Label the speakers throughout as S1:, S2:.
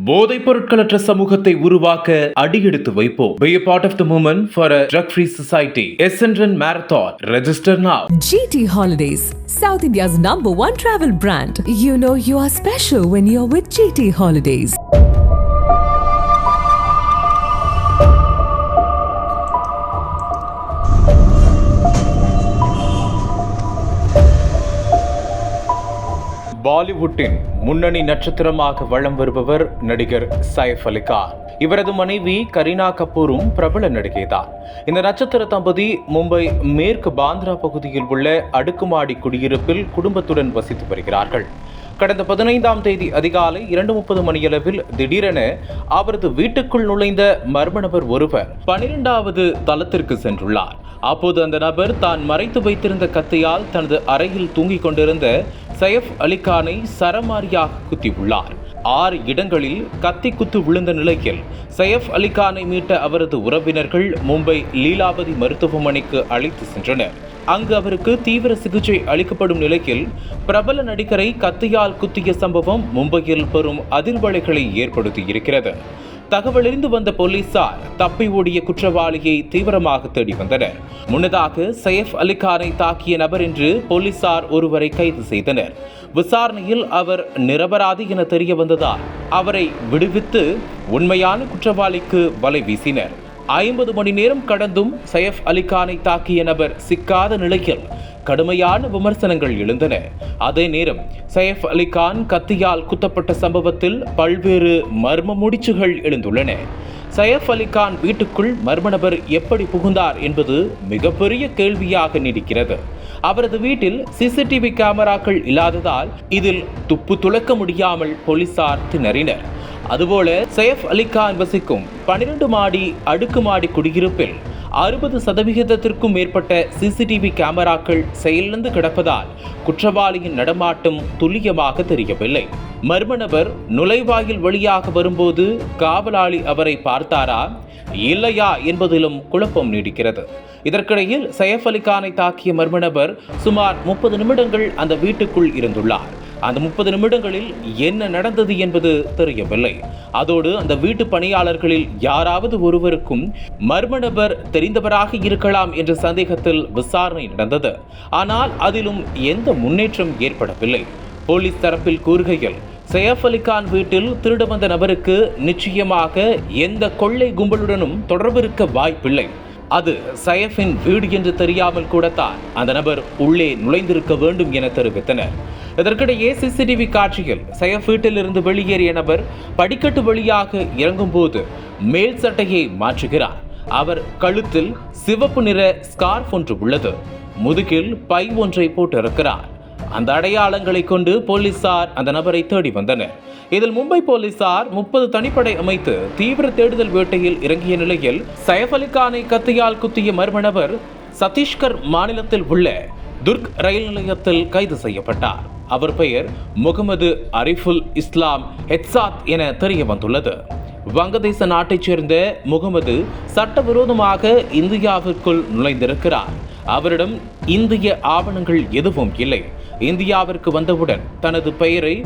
S1: போதைப் பொருட்களற்ற சமூகத்தை உருவாக்க அடியெடுத்து வைப்போம். Be a part of the movement for a drug-free society. Essendon Marathon. Register now.
S2: GT Holidays, South India's #1 travel brand. You know you are special when you're with GT Holidays.
S1: பாலிவுட்டின் முன்னணி நட்சத்திரமாக வலம் வருபவர் நடிகர் சைஃப் அலி கான். இவரது மனைவி கரீனா கபூரும் பிரபல நடிகைதான். இந்த நட்சத்திர தம்பதி மும்பை மேற்கு பாந்திரா பகுதியில் உள்ள அடுக்குமாடி குடியிருப்பில் குடும்பத்துடன் வசித்து வருகிறார்கள். கடந்த 15ஆம் தேதி அதிகாலை 2:30 மணியளவில் திடீரென அவரது வீட்டுக்குள் நுழைந்த மர்ம நபர் ஒருவர் 12வது தளத்திற்கு சென்றுள்ளார். அப்போது அந்த நபர் தான் மறைத்து வைத்திருந்த கத்தியால் தனது அறையில் தூங்கிக் கொண்டிருந்த சைஃப் அலி கானை சரமாரியாக குத்தியுள்ளார். 6 இடங்களில் கத்தி குத்து விழுந்த நிலையில் சைஃப் அலி கானை மீட்ட அவரது உறவினர்கள் மும்பை லீலாவதி மருத்துவமனைக்கு அழைத்து சென்றனர். அங்கு அவருக்கு தீவிர சிகிச்சை அளிக்கப்படும் நிலையில் பிரபல நடிகரை கத்தியால் குத்திய சம்பவம் மும்பையில் பெரும் அதிர்வலைகளை ஏற்படுத்தியிருக்கிறது. தகவலறிந்து வந்த போலீசார் தப்பி ஓடிய குற்றவாளியை தீவிரமாக தேடி வந்தனர். முன்னதாக சைஃப் அலி கானை தாக்கிய நபர் என்று போலீசார் ஒருவரை கைது செய்தனர். விசாரணையில் அவர் நிரபராதி என தெரிய வந்ததால் அவரை விடுவித்து உண்மையான குற்றவாளிக்கு வலை வீசினர். 50 மணி நேரம் கடந்தும் சைஃப் அலி கானை தாக்கிய நபர் சிக்காத நிலையில் கடுமையான விமர்சனங்கள் எழுந்தன. அதே நேரம் சைஃப் அலி கான் கத்தியால் குத்தப்பட்ட சம்பவத்தில் பல்வேறு மர்ம முடிச்சுகள் எழுந்துள்ளன. சைஃப் அலி கான் வீட்டுக்குள் மர்ம நபர் எப்படி புகுந்தார் என்பது மிகப்பெரிய கேள்வியாக நீடிக்கிறது. அவரது வீட்டில் சிசிடிவி கேமராக்கள் இல்லாததால் இதில் துப்பு துளக்க முடியாமல் போலீசார் திணறினர். அதுபோல சைஃப் அலி கான் வசிக்கும் 12 மாடி அடுக்குமாடி குடியிருப்பில் 60% மேற்பட்ட சிசிடிவி கேமராக்கள் செயலிழந்து கிடப்பதால் குற்றவாளியின் நடமாட்டம் துல்லியமாக தெரியவில்லை. மர்ம நபர் நுழைவாயில் வழியாக வரும்போது காவலாளி அவரை பார்த்தாரா இல்லையா என்பதிலும் குழப்பம் நீடிக்கிறது. இதற்கிடையில் சைஃப் அலி கானை தாக்கிய மர்ம நபர் சுமார் 30 நிமிடங்கள் அந்த வீட்டுக்குள் இருந்துள்ளார். அந்த 30 நிமிடங்களில் என்ன நடந்தது என்பது தெரியவில்லை. அதோடு அந்த வீட்டு பணியாளர்களில் யாராவது ஒருவருக்கும் மர்ம நபர் தெரிந்தவராக இருக்கலாம் என்ற சந்தேகத்தில் விசாரணை நடந்தது. ஆனால் அதிலும் எந்த முன்னேற்றம் ஏற்படவில்லை. போலீஸ் தரப்பில் கூறுகையில் சைஃப் அலி கான் வீட்டில் திருட வந்த நபருக்கு நிச்சயமாக எந்த கொள்ளை கும்பலுடனும் தொடர்பு இருக்க வாய்ப்பில்லை. அது சைஃபின் வீடு என்று தெரியாமல் கூடத்தான் அந்த நபர் உள்ளே நுழைந்திருக்க வேண்டும் என தெரிவித்தனர். இதற்கிடையே சிசிடிவி காட்சியில் சைஃப் வீட்டிலிருந்து வெளியேறிய நபர் படிக்கட்டு வழியாக இறங்கும் போது மேல் சட்டையை மாற்றுகிறார். அவர் கழுத்தில் சிவப்பு நிற ஸ்கார்ஃப் ஒன்று உள்ளது. முதுகில் பை ஒன்றை போட்டிருக்கிறார். அந்த அடையாளங்களை கொண்டு போலீசார் அந்த நபரை தேடி வந்தனர். இதில் மும்பை போலீசார் 30 தனிப்படை அமைத்து தீவிர தேடுதல் வேட்டையில் இறங்கிய நிலையில் சைஃப் அலி கானை கத்தியால் குத்திய மர்ம நபர் சத்தீஸ்கர் மாநிலத்தில் உள்ள துர்க் ரயில் நிலையத்தில் கைது செய்யப்பட்டார். அவர் பெயர் முகமது அரிஃபுல் இஸ்லாம் ஹெட்சாத் என தெரிய வந்துள்ளது. வங்கதேச நாட்டைச் சேர்ந்த முகமது சட்டவிரோதமாக இந்தியாவிற்குள் நுழைந்திருக்கிறார். அவரிடம் இந்திய ஆவணங்கள் எதுவும் இல்லை. இந்தியாவிற்கு வந்தவுடன் தனது பெயரை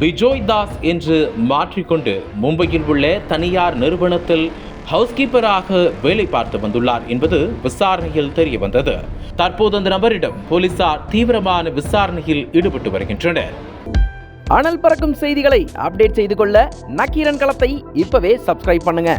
S1: பிஜோய் தாஸ் என்று மாற்றிக்கொண்டு மும்பையில் உள்ள தனியார் நிறுவனத்தில் ஹவுஸ்கீப்பராக வேலை பார்த்து வந்துள்ளார் என்பது விசாரணையில் தெரிய வந்தது. தற்போது அந்த நபரிடம் போலீசார் தீவிரமான விசாரணையில் ஈடுபட்டு வருகின்றனர்.
S3: அனல் பறக்கும் செய்திகளை அப்டேட் செய்து கொள்ள நக்கீரன் களத்தை இப்பவே சப்ஸ்கிரைப் பண்ணுங்க.